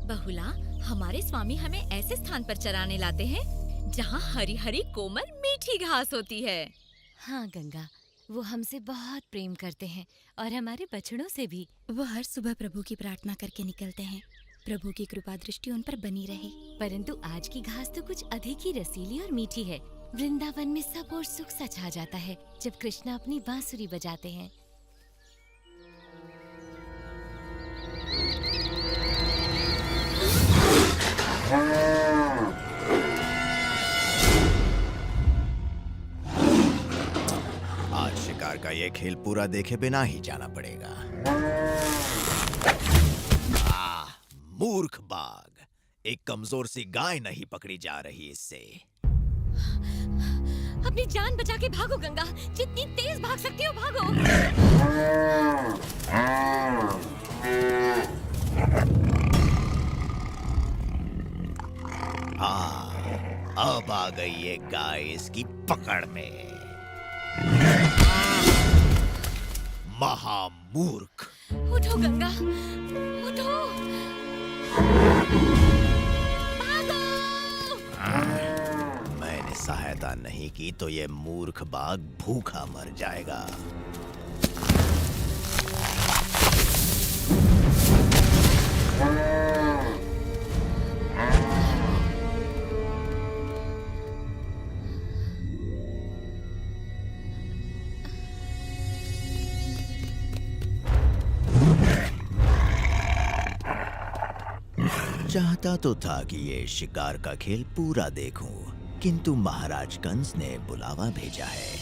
बहुला, हमारे स्वामी हमें ऐसे स्थान पर चराने लाते हैं जहाँ हरी हरी कोमल मीठी घास होती है। हाँ गंगा, वो हमसे बहुत प्रेम करते हैं और हमारे बछड़ों से भी। वो हर सुबह प्रभु की प्रार्थना करके निकलते हैं, प्रभु की कृपा दृष्टि उन पर बनी रहे। परंतु आज की घास तो कुछ अधिक ही रसीली और मीठी है। वृंदावन में सब और सुख सा छा जाता है जब कृष्णा अपनी बांसुरी बजाते हैं। आज शिकार का ये खेल पूरा देखे बिना ही जाना पड़ेगा। मूर्ख बाघ, एक कमजोर सी गाय नहीं पकड़ी जा रही इससे। अपनी जान बचा के भागो गंगा, जितनी तेज भाग सकती हो भागो। अब आ गई ये गाय इसकी पकड़ में। महामूर्ख! उठो गंगा, उठो। मैंने सहायता नहीं की तो ये मूर्ख बाघ भूखा मर जाएगा। चाहता तो था कि ये शिकार का खेल पूरा देखूं, किंतु महाराज कंस ने बुलावा भेजा है।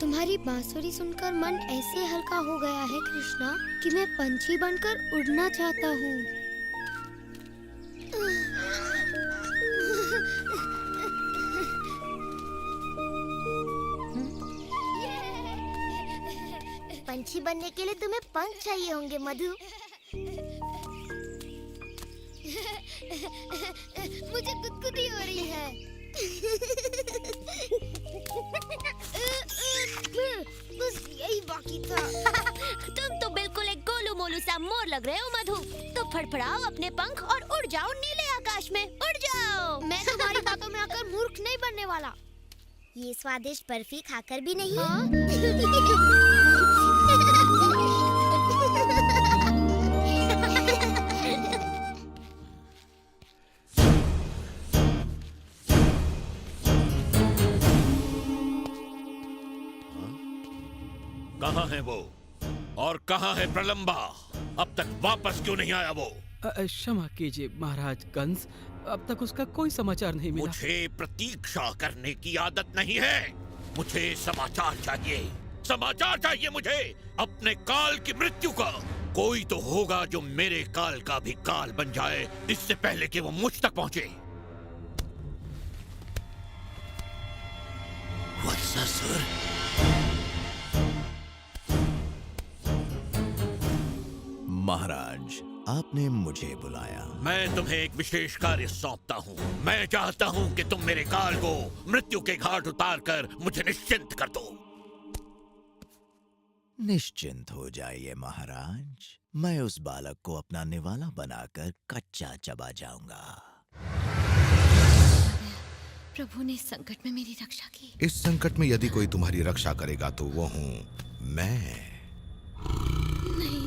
तुम्हारी बांसुरी सुनकर मन ऐसे हल्का हो गया है कृष्णा कि मैं पंछी बनकर उड़ना चाहता हूँ। पंछी बनने के लिए तुम्हें पंख चाहिए होंगे मधु। मुझे गुदगुदी हो रही है। बस यही बाकी था। तुम तो बिल्कुल एक गोलू मोलू सा मोर लग रहे हो मधु। तो फड़फड़ाओ अपने पंख और उड़ जाओ नीले आकाश में, उड़ जाओ। मैं तुम्हारी बातों में आकर मूर्ख नहीं बनने वाला। ये स्वादिष्ट बर्फी खाकर भी नहीं। कहाँ है वो और कहाँ है प्रलंबा? अब तक वापस क्यों नहीं आया वो? क्षमा कीजिए महाराज कंस, अब तक उसका कोई समाचार नहीं मिला। मुझे प्रतीक्षा करने की आदत नहीं है। मुझे समाचार चाहिए, समाचार चाहिए मुझे अपने काल की मृत्यु का। कोई तो होगा जो मेरे काल का भी काल बन जाए इससे पहले कि वो मुझ तक पहुंचे। वत्सासुर, महाराज, आपने मुझे बुलाया। मैं तुम्हें एक विशेष कार्य सौंपता हूँ। मैं चाहता हूँ कि तुम मेरे काल को मृत्यु के घाट उतारकर मुझे निश्चिंत कर दो। निश्चिंत हो जाइए महाराज, मैं उस बालक को अपना निवाला बनाकर कच्चा चबा जाऊंगा। प्रभु ने इस संकट में मेरी रक्षा की। इस संकट में यदि कोई तुम्हारी रक्षा करेगा तो वो हूँ मैं। नहीं,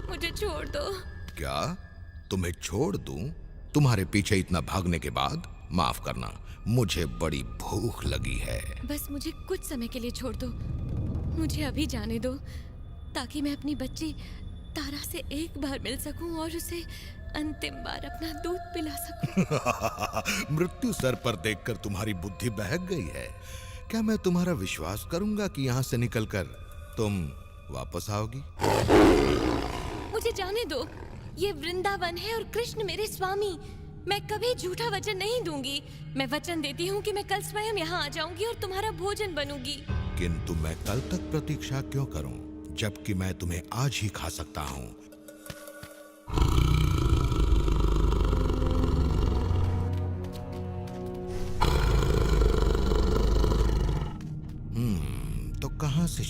मुझे छोड़ दो। क्या तुम्हें छोड़ दूं? तुम्हारे पीछे इतना भागने के बाद? माफ करना, मुझे बड़ी भूख लगी है। बस मुझे कुछ समय के लिए छोड़ दो। मुझे अभी जाने दो ताकि मैं अपनी बच्ची तारा से एक बार मिल सकूं और उसे अंतिम बार अपना दूध पिला सकूं। मृत्यु सर पर देखकर तुम्हारी बुद्धि बहक गई है। क्या मैं तुम्हारा विश्वास करूंगा कि यहाँ से निकलकर तुम वापस आओगी? मुझे जाने दो। ये वृंदावन है और कृष्ण मेरे स्वामी। मैं कभी झूठा वचन नहीं दूंगी। मैं वचन देती हूँ कि मैं कल स्वयं यहाँ आ जाऊंगी और तुम्हारा भोजन बनूंगी। किंतु मैं कल तक प्रतीक्षा क्यों करूं, जबकि मैं तुम्हें आज ही खा सकता हूं।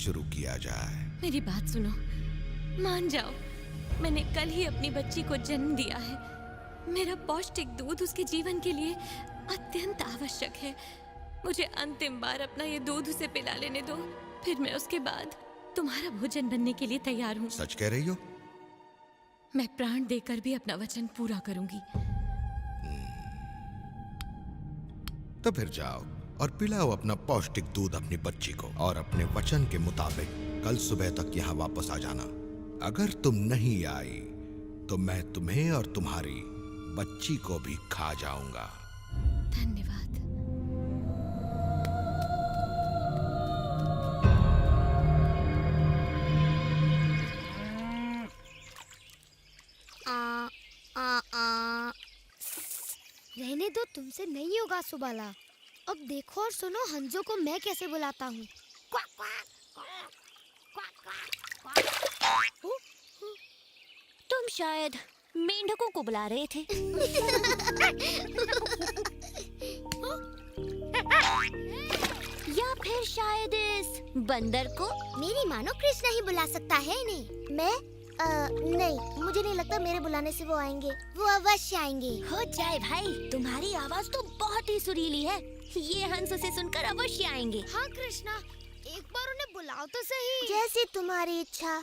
शुरू किया जाए। मेरी बात सुनो, मान जाओ, मैंने कल ही अपनी बच्ची को जन्म दिया है। मेरा पौष्टिक दूध उसके जीवन के लिए अत्यंत आवश्यक है। मुझे अंतिम बार अपना ये दूध उसे पिला लेने दो, फिर मैं उसके बाद तुम्हारा भोजन बनने के लिए तैयार हूँ। सच कह रही हो? मैं प्राण देकर भी अपना वचन पूरा करूंगी। तो फिर जाओ और पिलाओ अपना पौष्टिक दूध अपनी बच्ची को, और अपने वचन के मुताबिक कल सुबह तक यहाँ वापस आ जाना। अगर तुम नहीं आई तो मैं तुम्हें और तुम्हारी बच्ची को भी खा जाऊंगा। धन्यवाद। रहने दो, तुमसे नहीं होगा सुबाला। अब देखो और सुनो हंजो को मैं कैसे बुलाता हूँ। तुम शायद मेंढकों को बुला रहे थे। या फिर शायद इस बंदर को। मेरी मानो कृष्णा ही बुला सकता है इन्हें। मैं नहीं, मुझे नहीं लगता मेरे बुलाने से वो आएंगे। वो अवश्य आएंगे। हो जाए भाई, तुम्हारी आवाज तो बहुत ही सुरीली है। ये हंस उसे सुनकर अवश्य आएंगे। हाँ कृष्णा, एक बार उन्हें बुलाओ तो सही। जैसी तुम्हारी इच्छा।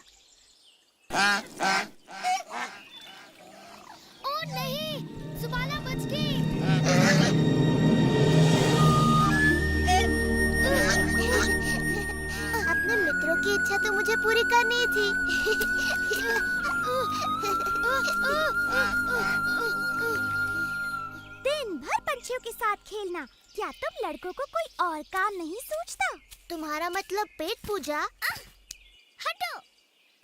ओ नहीं, सुबाला बच गई। अपने मित्रों की इच्छा तो मुझे पूरी करनी थी। दिन भर पंछियों के साथ खेलना, क्या तुम लड़कों को कोई और काम नहीं सूझता? तुम्हारा मतलब पेट पूजा? हटो,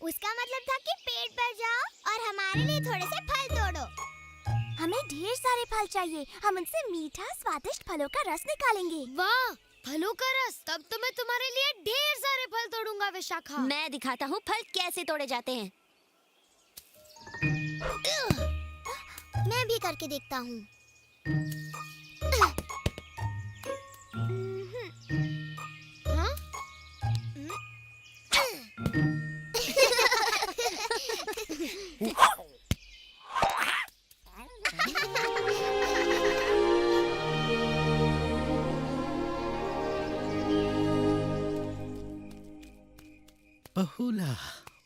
उसका मतलब था कि पेट भर जाओ और हमारे लिए थोड़े से फल तोड़ो। हमें ढेर सारे फल चाहिए। हम उनसे मीठा स्वादिष्ट फलों का रस निकालेंगे। वाह, फलों का रस! तब तो मैं तुम्हारे लिए ढेर सारे फल तोड़ूंगा विशाखा। मैं दिखाता हूँ फल कैसे तोड़े जाते हैं। मैं भी करके देखता हूँ। हाँ? बहुला,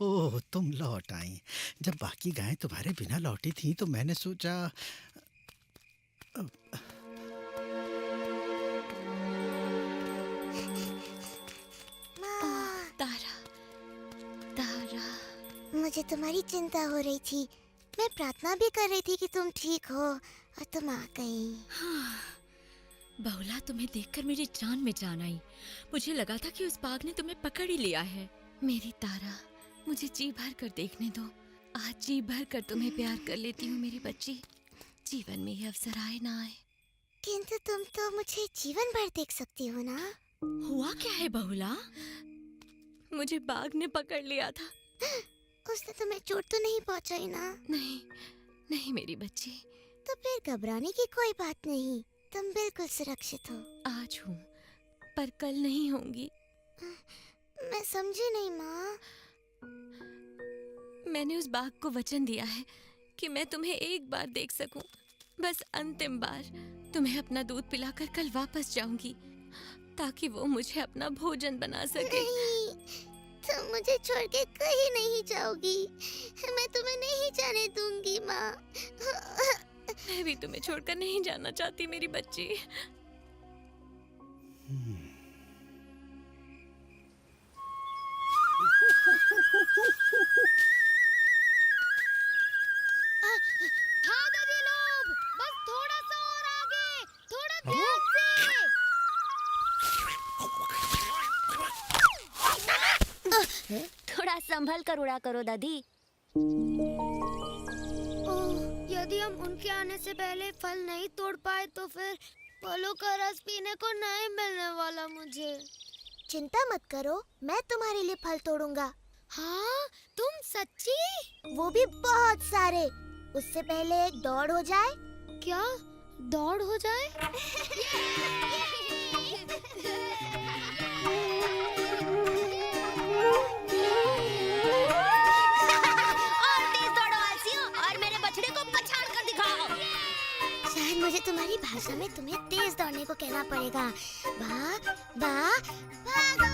ओह तुम लौट आई। जब बाकी गायें तुम्हारे बिना लौटी थी तो मैंने सोचा तारा, तारा, मुझे तुम्हारी चिंता हो रही थी। मैं प्रार्थना भी कर रही थी कि तुम ठीक हो, और तुम आ गई। बहुला, तुम्हें देखकर मेरी जान में जान आई। मुझे लगा था कि उस बाघ ने तुम्हें पकड़ ही लिया है। मेरी तारा, मुझे जी भर कर देखने दो। आज जी भर कर तुम्हें प्यार कर लेती हूँ मेरी बच्ची। जीवन में ये अवसर आए ना आए। किंतु तुम तो मुझे जीवन भर देख सकती हो ना। हुआ क्या है बहुला? मुझे बाघ ने पकड़ लिया था। उसने तुम्हें चोट तो नहीं पहुंचाई ना? नहीं, नहीं मेरी बच्ची। तो फिर घबराने की कोई बात नहीं, तुम बिल्कुल सुरक्षित हो। आज हूँ, पर कल नहीं होंगी। मैं समझी नहीं माँ। मैंने उस बाघ को वचन दिया है कि मैं तुम्हें एक बार देख सकूं, बस अंतिम बार। तुम्हें अपना दूध पिलाकर कल वापस जाऊंगी, ताकि वो मुझे अपना भोजन बना सके। नहीं, तुम मुझे छोड़ के कहीं नहीं जाओगी। मैं तुम्हें नहीं जाने दूंगी माँ। मैं भी तुम्हें छोड़कर नहीं जाना चाहती मेरी बच्ची। हाँ दादी लोग, बस थोड़ा सा और आगे, थोड़ा ध्यान से। थोड़ा संभल कर उड़ा करो दादी। यदि हम उनके आने से पहले फल नहीं तोड़ पाए तो फिर फलों का रस पीने को नहीं मिलने वाला मुझे। चिंता मत करो, मैं तुम्हारे लिए फल तोड़ूंगा। हाँ, तुम सच्ची? वो भी बहुत सारे। उससे पहले एक दौड़ हो जाए। क्या दौड़ हो जाए? लेना पड़ेगा। भाग भाग भागो।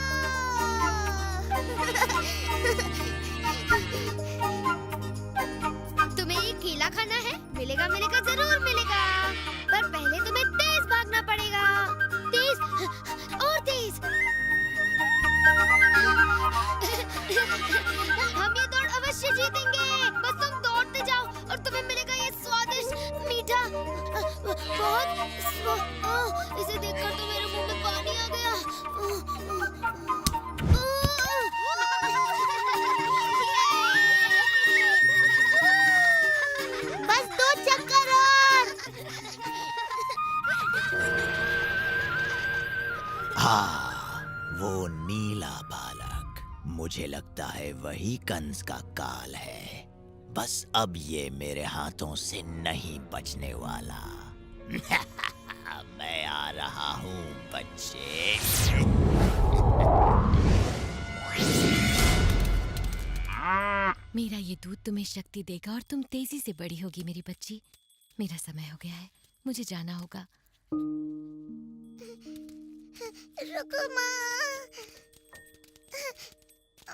तुम्हें ये केला खाना है? मिलेगा मिलेगा जरूर मिलेगा, पर पहले तुम्हें तेज भागना पड़ेगा। तेज और तेज। हम ये दौड़ अवश्य जीतेंगे। बस तुम दौड़ते जाओ और तुम्हें मिलेगा ये स्वादिष्ट मीठा बहुत इसे देखकर तो मेरे मुंह में पानी आ गया। बस 2 चक्कर और। हाँ, वो नीला बालक, मुझे लगता है वही कंस का काल है। बस अब ये मेरे हाथों से नहीं बचने वाला। मैं आ रहा हूँ बच्चे। मेरा ये दूध तुम्हें शक्ति देगा और तुम तेजी से बड़ी होगी मेरी बच्ची। मेरा समय हो गया है, मुझे जाना होगा। रुको माँ,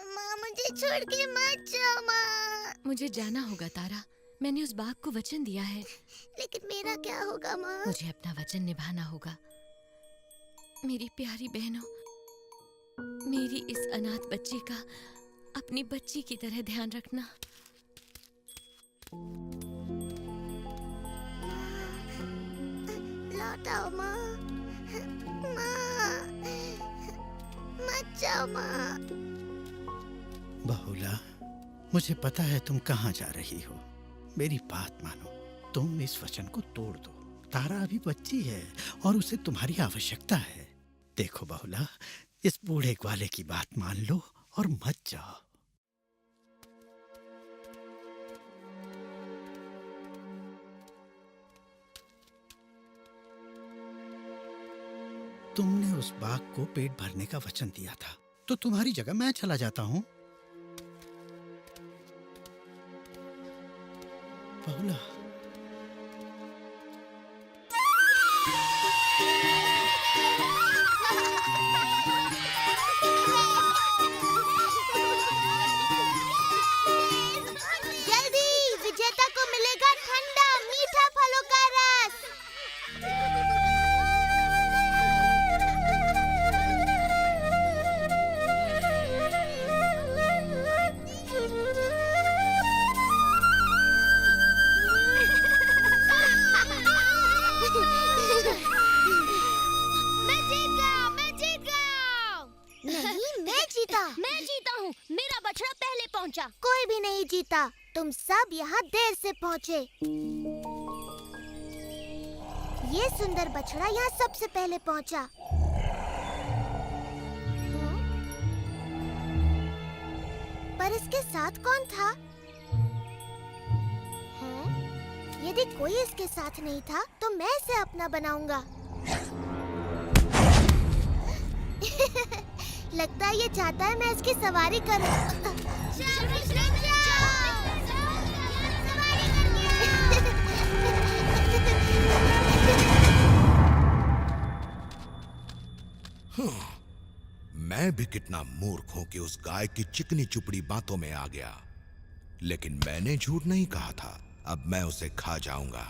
माँ मुझे छोड़ के मत जाओ माँ। मुझे जाना होगा तारा, मैंने उस बाघ को वचन दिया है। लेकिन मेरा क्या होगा माँ? मुझे अपना वचन निभाना होगा। मेरी प्यारी बहनों, मेरी इस अनाथ बच्ची का अपनी बच्ची की तरह ध्यान रखना। लौट आओ माँ, माँ मत जाओ माँ। बहुला, मुझे पता है तुम कहाँ जा रही हो। मेरी बात मानो, तुम इस वचन को तोड़ दो। तारा अभी बच्ची है और उसे तुम्हारी आवश्यकता है। देखो बहुला, इस बूढ़े ग्वाले की बात मान लो और मत जाओ। तुमने उस बाघ को पेट भरने का वचन दिया था, तो तुम्हारी जगह मैं चला जाता हूँ। बहुला, जल्दी, विजेता को मिलेगा ठंडा मीठा फलों का रस। मैं जीता हूँ। मेरा बछड़ा पहले पहुँचा। कोई भी नहीं जीता, तुम सब यहाँ देर से पहुँचे। ये सुंदर बछड़ा यहाँ सबसे पहले पहुँचा। पर इसके साथ कौन था? यदि कोई इसके साथ नहीं था, तो मैं इसे अपना बनाऊंगा। लगता है ये चाहता है मैं इसकी सवारी करूं। मैं भी कितना मूर्ख हूं कि उस गाय की चिकनी चुपड़ी बातों में आ गया। लेकिन मैंने झूठ नहीं कहा था। अब मैं उसे खा जाऊंगा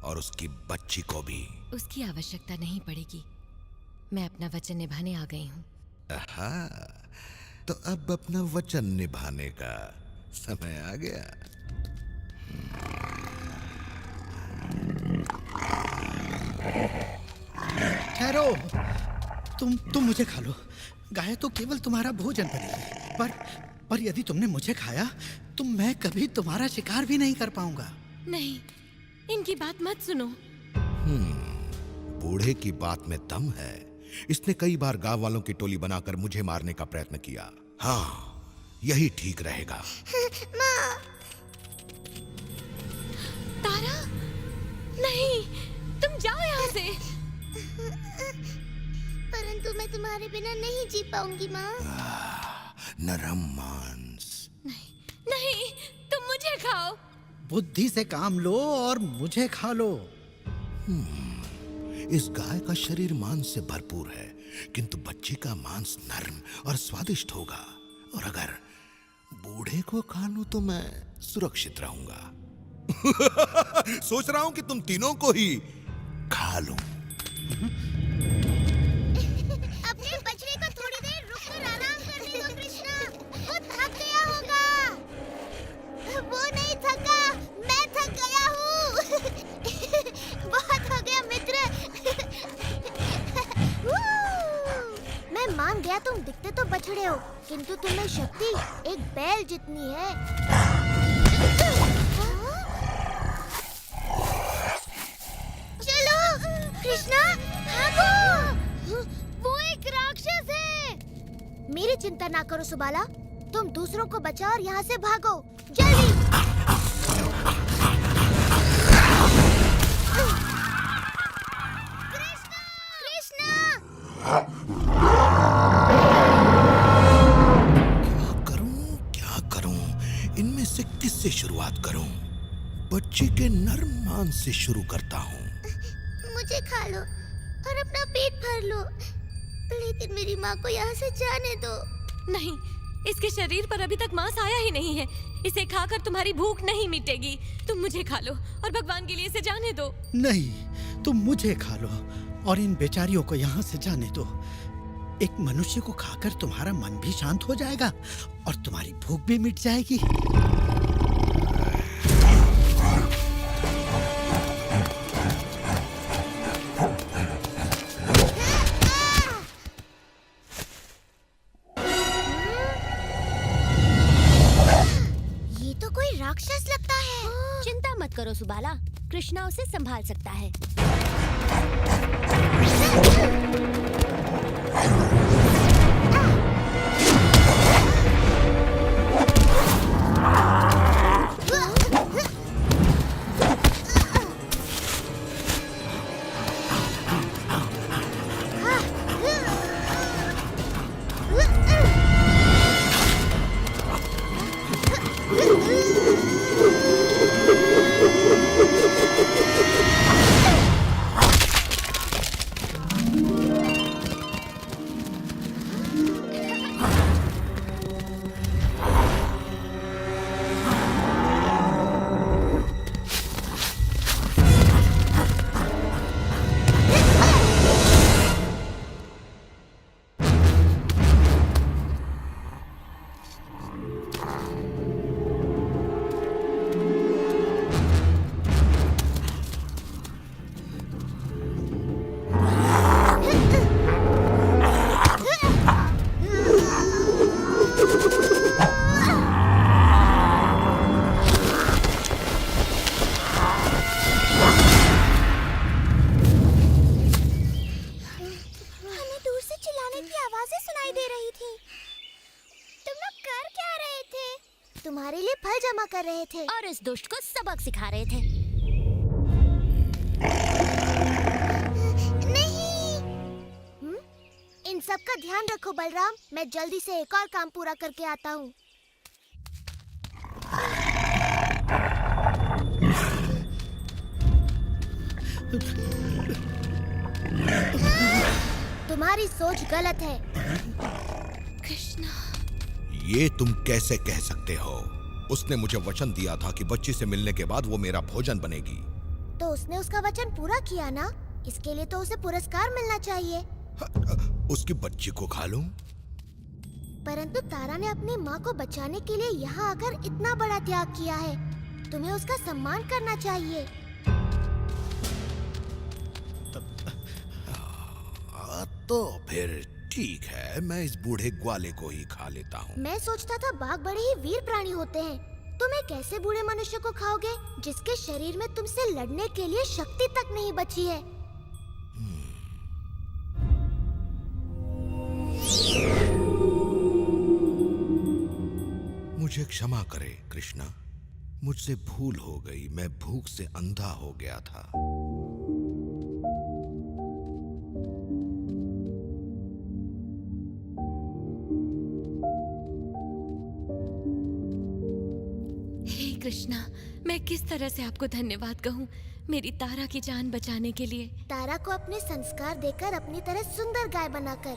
और उसकी बच्ची को भी। उसकी आवश्यकता नहीं पड़ेगी। मैं अपना वचन निभाने आ गई हूँ। तो अब अपना वचन निभाने का समय आ गया। ठहरो, तुम मुझे खा लो। गाय तो केवल तुम्हारा भोजन बनेगी, पर यदि तुमने मुझे खाया तो मैं कभी तुम्हारा शिकार भी नहीं कर पाऊंगा। नहीं, इनकी बात मत सुनो। बूढ़े की बात में दम है। इसने कई बार गांव वालों की टोली बनाकर मुझे मारने का प्रयत्न किया। हाँ, यही ठीक रहेगा। माँ। तारा, नहीं, तुम जाओ यहाँ से। परंतु मैं तुम्हारे बिना नहीं जी पाऊंगी माँ। नरम मांस। नहीं, तुम मुझे खाओ। बुद्धि से काम लो और मुझे खा लो। इस गाय का शरीर मांस से भरपूर है, किंतु बच्ची का मांस नरम और स्वादिष्ट होगा। और अगर बूढ़े को खा लूं तो मैं सुरक्षित रहूंगा। सोच रहा हूं कि तुम तीनों को ही खा लूं। अपने बछड़े को थोड़ी देर रुककर आराम करने दो कृष्णा, वो थक गया होगा। वो नहीं थका, मैं थक गया हूँ। बहुत हो गया मित्र। मैं मान गया तुम दिखते तो बछड़े हो, किंतु तुम्हें शक्ति एक बैल जितनी है। चलो कृष्णा, भागो। वो एक राक्षस है। मेरी चिंता ना करो सुबाला, तुम दूसरों को बचाओ और यहाँ से भागो जल्दी। क्या करूं? इनमें से किससे शुरुआत करूं? बच्ची के नरम मांस से शुरू करता हूं। मुझे खा लो और अपना पेट भर लो, लेकिन मेरी माँ को यहाँ से जाने दो। नहीं, इसके शरीर पर अभी तक मांस आया ही नहीं है। इसे खाकर तुम्हारी भूख नहीं मिटेगी। तुम मुझे खा लो और भगवान के लिए इसे जाने दो। नहीं, तुम मुझे खा लो और इन बेचारियों को यहाँ से जाने दो। एक मनुष्य को खाकर तुम्हारा मन भी शांत हो जाएगा और तुम्हारी भूख भी मिट जाएगी। ये तो कोई राक्षस लगता है। चिंता मत करो सुबाला, कृष्णा उसे संभाल सकता है। तुम्हारे लिए फल जमा कर रहे थे और इस दुष्ट को सबक सिखा रहे थे। नहीं। इन सब का ध्यान रखो बलराम, मैं जल्दी से एक और काम पूरा करके आता हूँ। तुम्हारी सोच गलत है। कृष्णा, ये तुम कैसे कह सकते हो? उसने मुझे वचन दिया था कि बच्ची से मिलने के बाद वो मेरा भोजन बनेगी। तो उसने उसका वचन पूरा किया ना, इसके लिए तो उसे पुरस्कार मिलना चाहिए। उसकी बच्ची को खा लूं? परंतु तारा ने अपनी माँ को बचाने के लिए यहाँ आकर इतना बड़ा त्याग किया है, तुम्हें उसका सम्मान करना चाहिए। तो फिर ठीक है, मैं इस बूढ़े ग्वाले को ही खा लेता हूँ। मैं सोचता था बाघ बड़े ही वीर प्राणी होते हैं। तुम एक ऐसे बूढ़े मनुष्य को खाओगे जिसके शरीर में तुमसे लड़ने के लिए शक्ति तक नहीं बची है। मुझे क्षमा करे कृष्णा, मुझसे भूल हो गई। मैं भूख से अंधा हो गया था। हे कृष्णा, मैं किस तरह से आपको धन्यवाद कहूँ मेरी तारा की जान बचाने के लिए। तारा को अपने संस्कार देकर अपनी तरह सुंदर गाय बनाकर।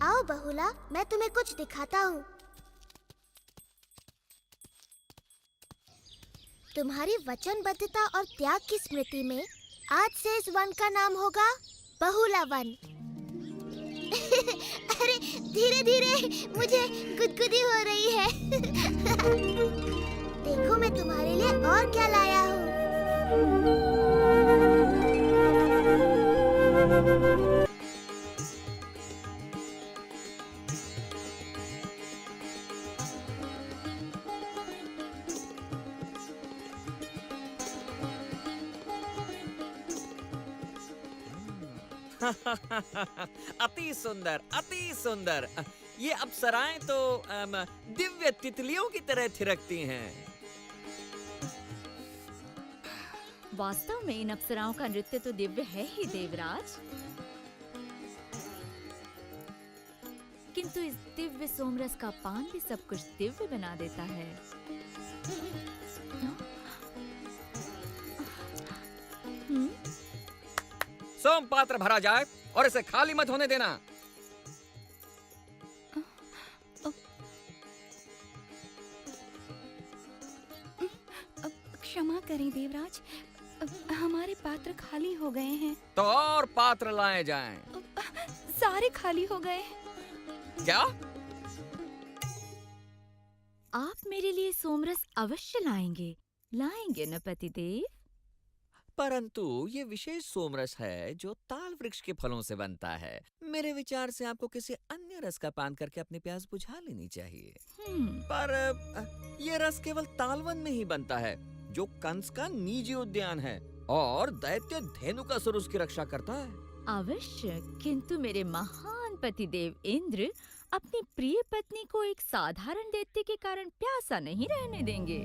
आओ बहुला, मैं तुम्हें कुछ दिखाता हूँ। तुम्हारी वचनबद्धता और त्याग की स्मृति में आज से इस वन का नाम होगा बहुला वन। अरे धीरे धीरे, मुझे गुदगुदी हो रही है। देखो मैं तुम्हारे लिए और क्या लाया हूँ। अति सुंदर, अति सुंदर। ये अप्सराएं तो दिव्य तितलियों की तरह थिरकती हैं। वास्तव में इन अप्सराओं का नृत्य तो दिव्य है ही देवराज, किंतु इस दिव्य सोमरस का पान भी सब कुछ दिव्य बना देता है। सोम पात्र भरा जाए और इसे खाली मत होने देना। क्षमा करें देवराज, हमारे पात्र खाली हो गए हैं। तो और पात्र लाए जाएं। सारे खाली हो गए। क्या? आप मेरे लिए सोमरस अवश्य लाएंगे, लाएंगे न पतिदेव? परंतु ये विशेष सोमरस है जो ताल वृक्ष के फलों से बनता है। मेरे विचार से आपको किसी अन्य रस का पान करके अपनी प्यास बुझा लेनी चाहिए। पर ये रस केवल तालवन में ही बनता है, जो कंस का निजी उद्यान है, और दैत्य धेनुकासुर उसकी रक्षा करता है। अवश्य, किंतु मेरे महान पतिदेव इंद्र अपनी प्रिय पत्नी को एक साधारण दैत्य के कारण प्यासा नहीं रहने देंगे।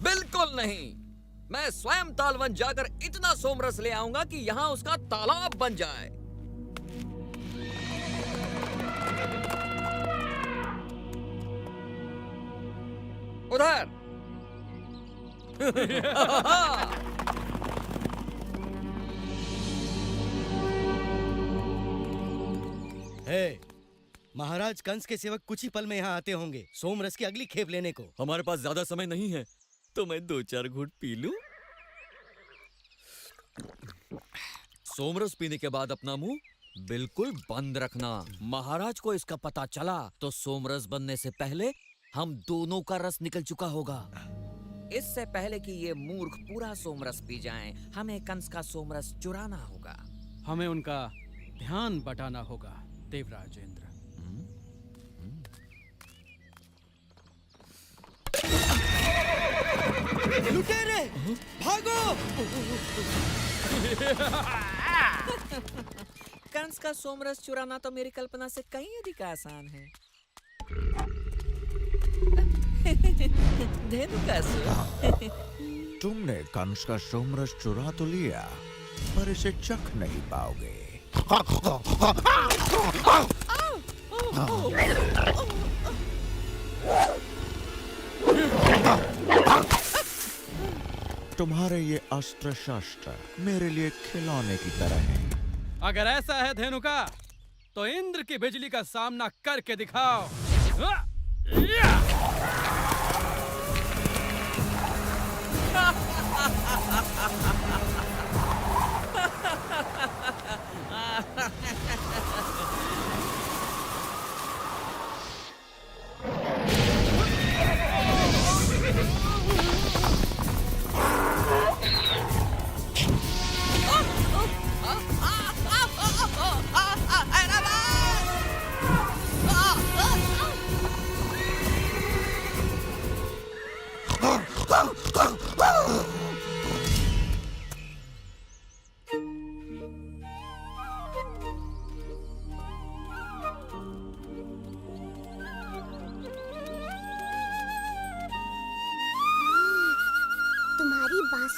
बिल्कुल नहीं। मैं स्वयं तालवन जाकर इतना सोमरस ले आऊंगा कि यहाँ उसका तालाब बन जाए। उधर। हे, महाराज कंस के सेवक कुछ ही पल में यहाँ आते होंगे सोमरस की अगली खेप लेने को। हमारे पास ज्यादा समय नहीं है, तो मैं 2-4 घूंट पी लूं। सोमरस पीने के बाद अपना मुंह बिल्कुल बंद रखना। महाराज को इसका पता चला तो सोमरस बनने से पहले हम दोनों का रस निकल चुका होगा। इससे पहले कि ये मूर्ख पूरा सोमरस पी जाएं, हमें कंस का सोमरस चुराना होगा। हमें उनका ध्यान बटाना होगा देवराज इंद्र। लुटेरे, भागो! कंस का सोमरस चुराना तो मेरी कल्पना से कहीं अधिक आसान है। धेनुकासुर, तुमने कंस का सोमरस चुरा तो लिया, पर इसे चख नहीं पाओगे। तुम्हारे ये अस्त्र शस्त्र मेरे लिए खिलौने की तरह हैं। अगर ऐसा है धेनुका, तो इंद्र की बिजली का सामना करके दिखाओ।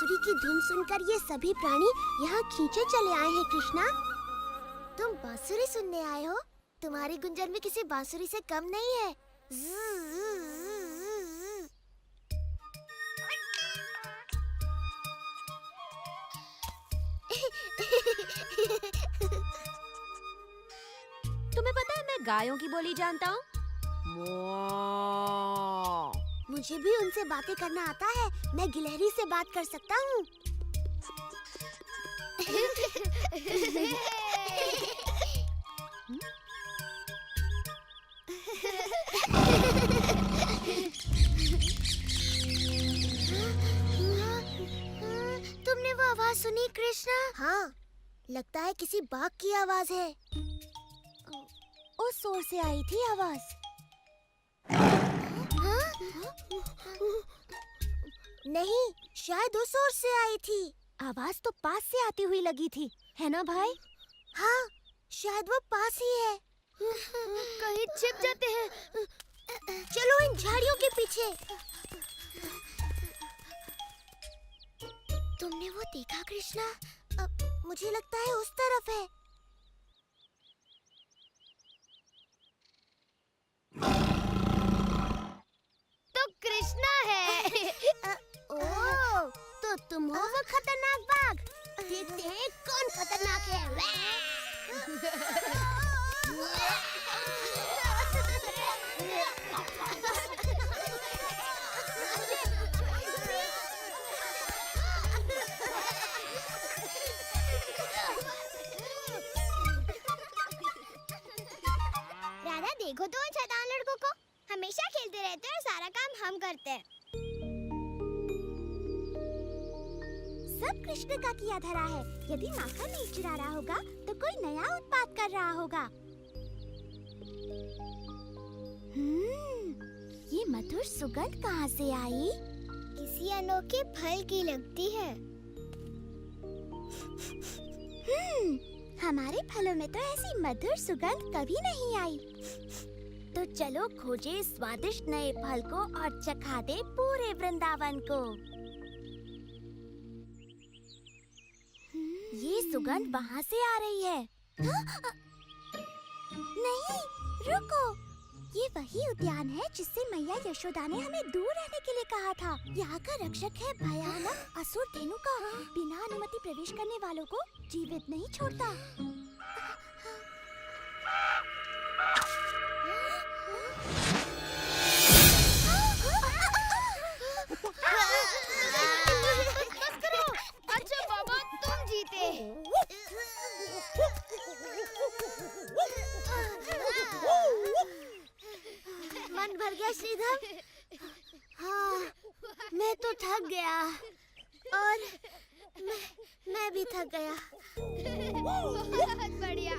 बांसुरी की धुन सुनकर ये सभी प्राणी यहाँ खींचे चले आए हैं कृष्णा। तुम बांसुरी सुनने आए हो? तुम्हारी गुंजन भी किसी बांसुरी से कम नहीं है। तुम्हें पता है मैं गायों की बोली जानता हूँ। मुझे भी उनसे बातें करना आता है। मैं गिलहरी से बात कर सकता हूँ। तुमने वो आवाज सुनी कृष्णा? हाँ, लगता है किसी बाघ की आवाज है। उस ओर से आई थी आवाज। नहीं, शायद उस ओर से आई थी। आवाज तो पास से आती हुई लगी थी, है ना भाई? हाँ, शायद वो पास ही है। कहीं छिप जाते हैं। चलो इन झाड़ियों के पीछे। तुमने वो देखा कृष्णा? मुझे लगता है उस तरफ है। तो कृष्णा है। ओह, तो तुम हो वो खतरनाक बाघ। देखते हैं कौन खतरनाक है। राधा, देखो तो उन शैतान लड़कों को। हमेशा खेलते रहते हैं और सारा काम हम करते हैं। सब कृष्ण का किया धरा है। यदि माखन नहीं चुरा रहा होगा तो कोई नया उत्पाद कर रहा होगा। ये मधुर सुगंध कहाँ से आई? किसी अनोखे फल की लगती है। हमारे फलों में तो ऐसी मधुर सुगंध कभी नहीं आई। तो चलो खोजे स्वादिष्ट नए फल को और चखा दे पूरे वृंदावन को। ये सुगंध वहाँ से आ रही है। नहीं, रुको। ये वही उद्यान है जिससे मैया यशोदा ने हमें दूर रहने के लिए कहा था। यहाँ का रक्षक है भयानक असुर धेनुका। बिना अनुमति प्रवेश करने वालों को जीवित नहीं छोड़ता। अच्छा बाबा, तुम जीते। मन भर गया श्रीधर। हाँ, मैं तो थक गया और मैं भी थक गया। बहुत बढ़िया।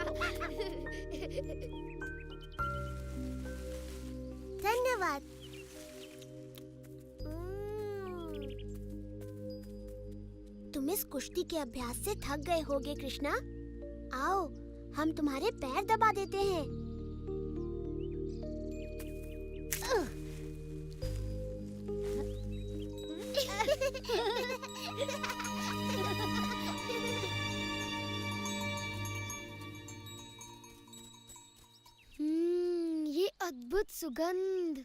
धन्यवाद। तुम इस कुश्ती के अभ्यास से थक गए होगे कृष्णा। आओ, हम तुम्हारे पैर दबा देते हैं। ये अद्भुत सुगंध।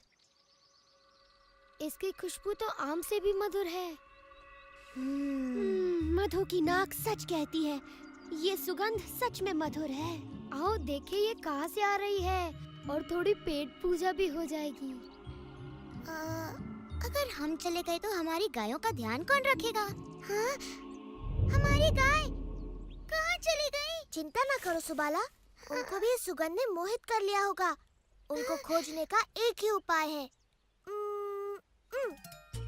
इसकी खुशबू तो आम से भी मधुर है। मधु की नाक सच कहती है। ये सुगंध सच में मधुर है। आओ देखें ये कहाँ से आ रही है और थोड़ी पेट पूजा भी हो जाएगी। अगर हम चले गए तो हमारी गायों का ध्यान कौन रखेगा? हाँ? हमारी गाय कहाँ चली गई? चिंता ना करो सुबाला, उनको भी इस सुगंध ने मोहित कर लिया होगा। उनको खोजने का एक ही उपाय है।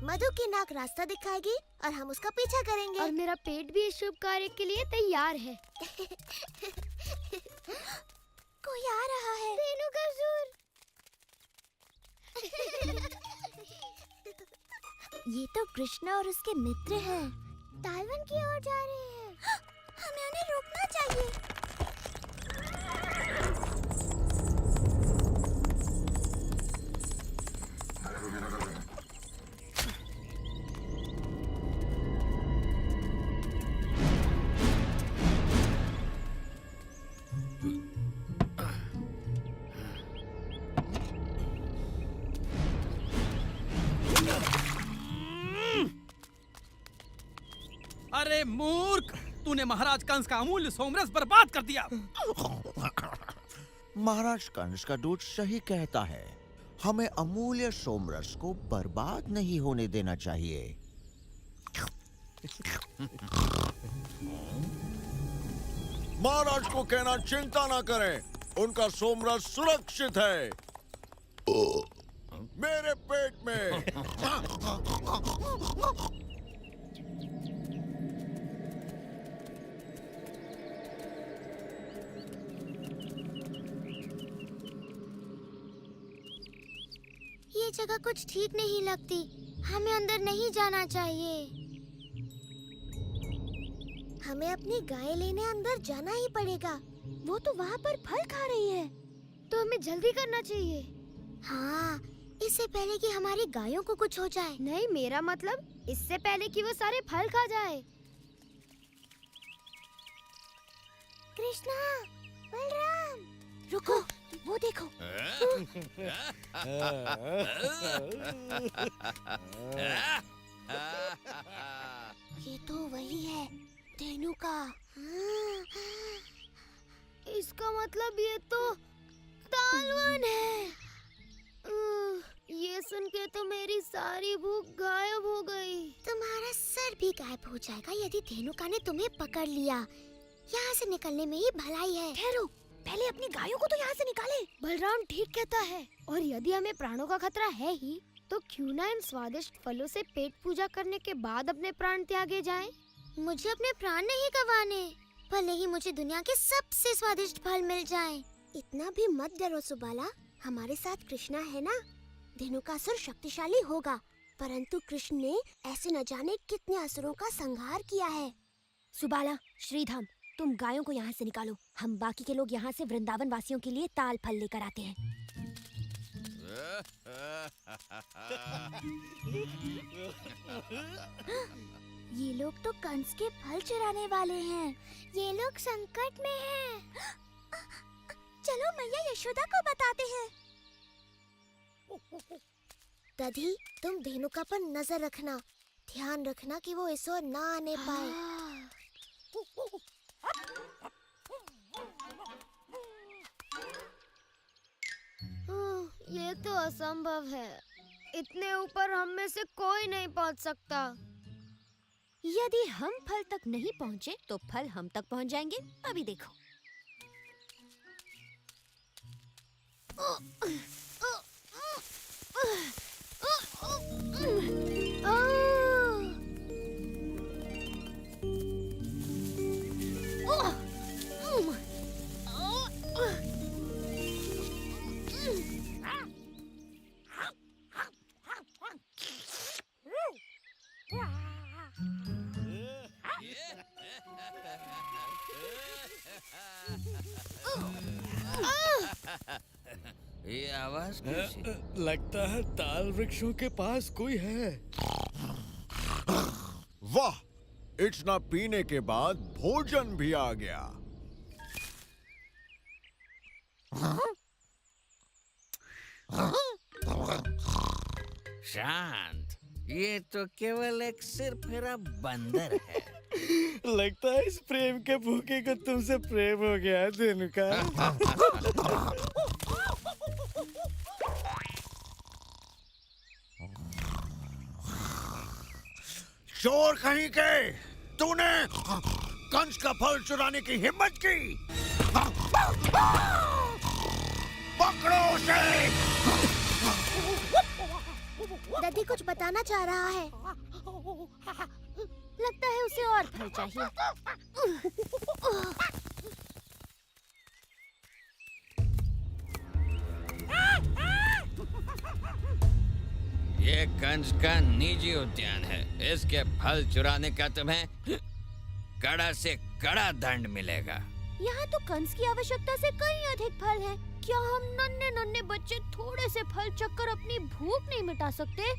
मधु की नाक रास्ता दिखाएगी और हम उसका पीछा करेंगे। और मेरा पेट भी इस शुभ कार्य के लिए तैयार है। कोई आ रहा है। धेनुकासुर। ये तो कृष्ण और उसके मित्र हैं। तालवन की ओर जा रहे हैं। हमें उन्हें रोकना चाहिए। अरे मूर्ख, तूने महाराज कंस का अमूल्य सोमरस बर्बाद कर दिया। महाराज कंस का दूत सही कहता है, हमें अमूल्य सोमरस को बर्बाद नहीं होने देना चाहिए। महाराज को कहना चिंता ना करें, उनका सोमरस सुरक्षित है मेरे पेट में। ये जगह कुछ ठीक नहीं लगती, हमें अंदर नहीं जाना चाहिए। हमें अपनी गाय लेने अंदर जाना ही पड़ेगा। वो तो वहाँ पर फल खा रही है, तो हमें जल्दी करना चाहिए। हाँ, इससे पहले कि हमारी गायों को कुछ हो जाए। नहीं, मेरा मतलब इससे पहले कि वो सारे फल खा जाए। कृष्णा, बलराम, रुको, वो देखो। ये तो वही है, धेनुका। इसका मतलब ये तो तालवन है। ये सुन के तो मेरी सारी भूख गायब हो गई। तुम्हारा सर भी गायब हो जाएगा यदि धेनुका ने तुम्हें पकड़ लिया। यहाँ से निकलने में ही भलाई है। ठहरो, पहले अपनी गायों को तो यहाँ से निकाले। बलराम ठीक कहता है, और यदि हमें प्राणों का खतरा है ही, तो क्यों ना इन स्वादिष्ट फलों से पेट पूजा करने के बाद अपने प्राण त्यागे जाएं? मुझे अपने प्राण नहीं गंवाने, भले ही मुझे दुनिया के सबसे स्वादिष्ट फल मिल जाएं। इतना भी मत डरो सुबाला, हमारे साथ कृष्णा है ना। धेनुकासुर शक्तिशाली होगा, परंतु कृष्ण ने ऐसे न जाने कितने असुरों का संहार किया है। सुबाला, श्रीधाम, तुम गायों को यहाँ से निकालो। हम बाकी के लोग यहाँ से वृंदावन वासियों के लिए ताल फल लेकर आते हैं। ये लोग तो कंस के फल चुराने वाले हैं। ये लोग संकट में हैं। चलो मैया यशोदा को बताते हैं। दधी, तुम धेनुका पर नजर रखना, ध्यान रखना कि वो इस ओर ना आने पाए। ये तो असंभव है, इतने ऊपर हम में से कोई नहीं पहुंच सकता। यदि हम फल तक नहीं पहुँचे तो फल हम तक पहुँच जाएंगे। अभी देखो। ये आवाज कैसी? लगता है ताल वृक्षों के पास कोई है। वाह, इतना पीने के बाद भोजन भी आ गया। शांत, ये तो केवल एक सिरफिरा बंदर है। लगता है इस प्रेम के भूखे को तुमसे प्रेम हो गया धेनुका। चोर कहीं के, तूने कंस का फल चुराने की हिम्मत की। पकड़ो उसे। दधी कुछ बताना चाह रहा है। लगता है उसे और फल चाहिए। ये कंस का निजी उद्यान है, इसके फल चुराने का तुम्हें कड़ा से कड़ा दंड मिलेगा। यहाँ तो कंस की आवश्यकता से कहीं अधिक फल है। क्या हम नन्हे नन्हे बच्चे थोड़े से फल चखकर अपनी भूख नहीं मिटा सकते?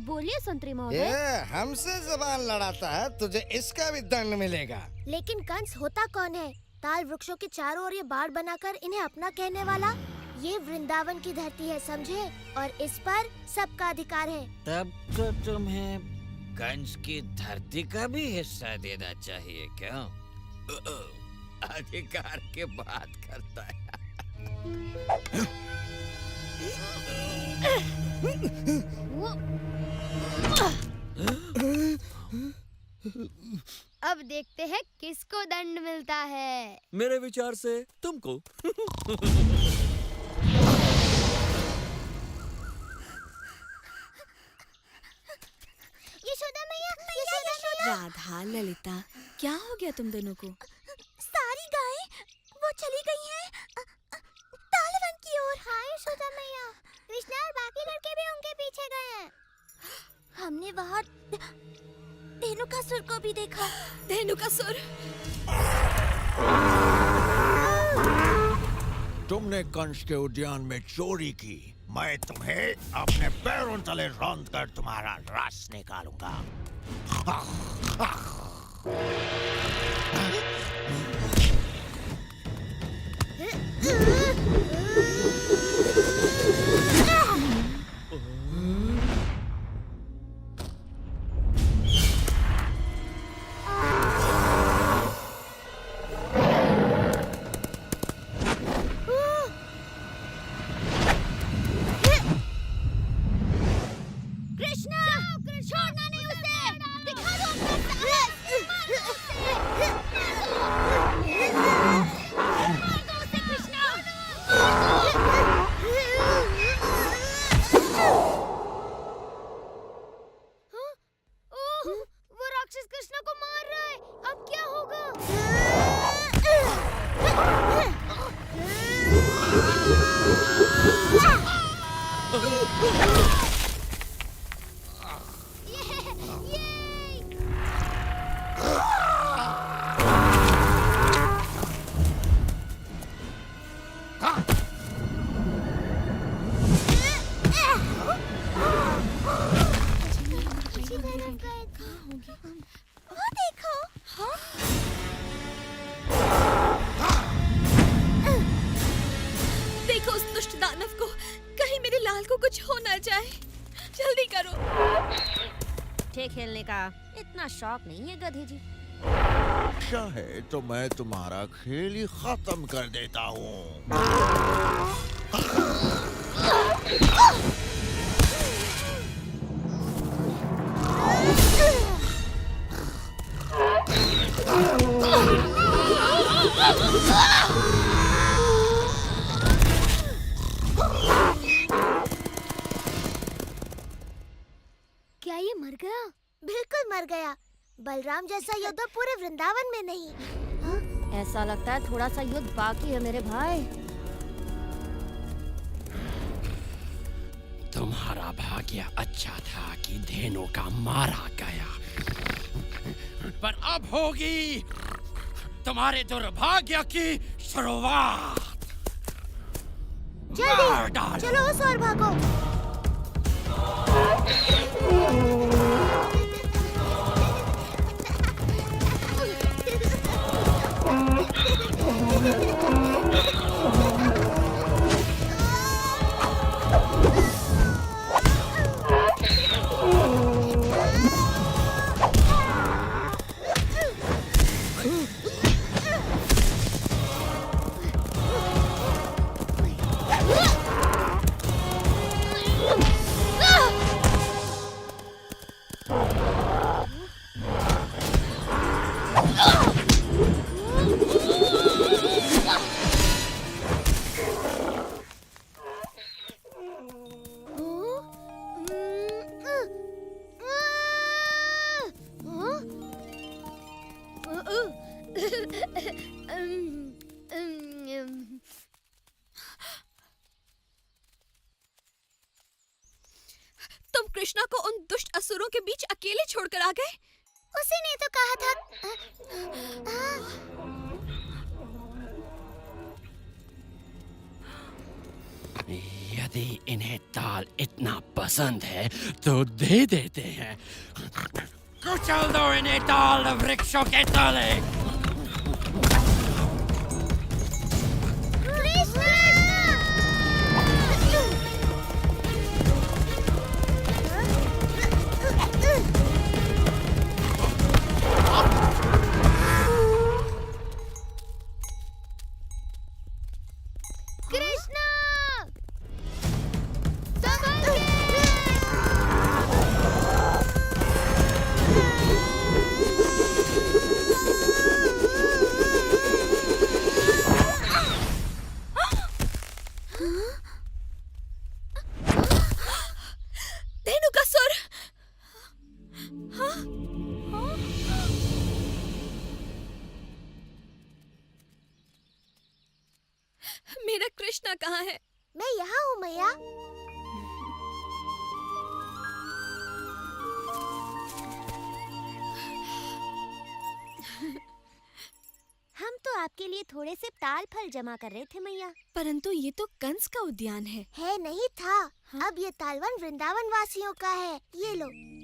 बोलिए संतरी महोदय। ये हमसे जबान लड़ाता है, तुझे इसका भी दंड मिलेगा। लेकिन कंस होता कौन है? ताल वृक्षों के चारों ओर ये बाड़ बनाकर इन्हें अपना कहने वाला। ये वृंदावन की धरती है, समझे? और इस पर सबका अधिकार है। तब तो तुम्हें कंस की धरती का भी हिस्सा देना चाहिए क्यों? अधिकार की बात करता है। अब देखते हैं किसको दंड मिलता है। मेरे विचार से तुमको। यशोदा मैया, यशोदा मैया। राधा, ललिता, क्या हो गया तुम दोनों को? सारी गायें वो चली गई हैं तालवन की ओर। हाँ यशोदा मैया, कृष्णा और बाकी लड़के भी उनके पीछे गए हैं। हमने वहाँ धेनुकासुर को भी देखा। धेनुकासुर? तुमने कंस के उद्यान में चोरी की, मैं तुम्हें अपने पैरों तले रौंद कर तुम्हारा रस निकालूंगा। खेलने का इतना शौक नहीं है गधे जी। चाहे तो मैं तुम्हारा खेल ही खत्म कर देता हूँ। क्या ये मर गया? बिल्कुल मर गया। बलराम जैसा योद्धा पूरे वृंदावन में नहीं। हाँ? ऐसा लगता है थोड़ा सा युद्ध बाकी है मेरे भाई। तुम्हारा भाग्य अच्छा था कि धेनु का मारा गया, पर अब होगी तुम्हारे दुर्भाग्य की शुरुआत। जल्दी चलो उस ओर भागो। तुम कृष्णा को उन दुष्ट असुरों के बीच अकेले छोड़कर आ गए? उसी ने तो कहा था। यदि इन्हें ताल इतना पसंद है तो दे देते हैं। कुचल दो इन्हें ताल वृक्षों के तले। मेरा कृष्णा कहाँ है? मैं यहाँ हूँ मैया। हम तो आपके लिए थोड़े से ताल फल जमा कर रहे थे मैया। परंतु ये तो कंस का उद्यान है। नहीं था। अब ये तालवन वृंदावन वासियों का है। ये लो।